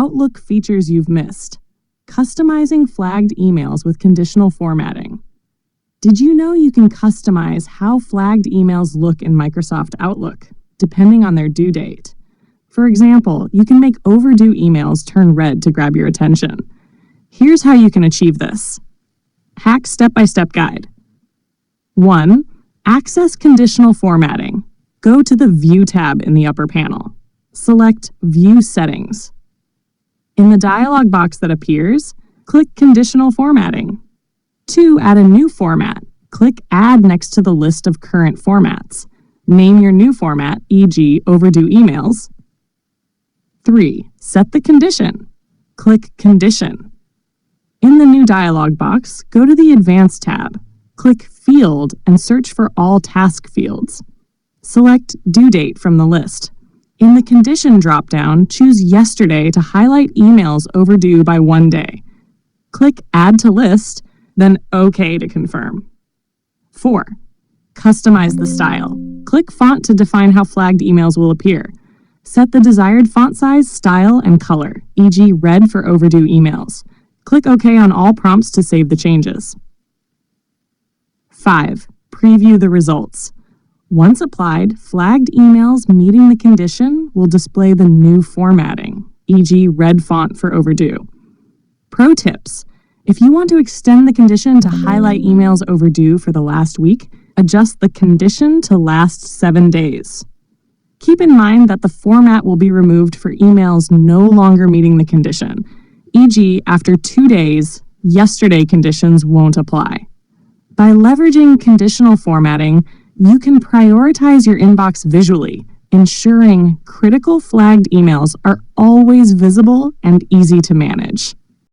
Outlook features you've missed. Customizing flagged emails with conditional formatting. Did you know you can customize how flagged emails look in Microsoft Outlook, depending on their due date? For example, you can make overdue emails turn red to grab your attention. Here's how you can achieve this. Hack step-by-step guide. 1. Access conditional formatting. Go to the View tab in the upper panel. Select View Settings. In the dialog box that appears, click Conditional Formatting. 2. Add a new format. Click Add next to the list of current formats. Name your new format, e.g. overdue emails. 3. Set the condition. Click Condition. In the new dialog box, go to the Advanced tab. Click Field and search for all task fields. Select Due Date from the list. In the Condition dropdown, choose Yesterday to highlight emails overdue by 1 day. Click Add to List, then OK to confirm. 4. Customize the style. Click Font to define how flagged emails will appear. Set the desired font size, style, and color, e.g. red for overdue emails. Click OK on all prompts to save the changes. 5. Preview the results. Once applied, flagged emails meeting the condition will display the new formatting, e.g. red font for overdue. Pro tips. If you want to extend the condition to highlight emails overdue for the last week, adjust the condition to last 7 days. Keep in mind that the format will be removed for emails no longer meeting the condition, e.g. after 2 days, yesterday conditions won't apply. By leveraging conditional formatting, you can prioritize your inbox visually, ensuring critical flagged emails are always visible and easy to manage.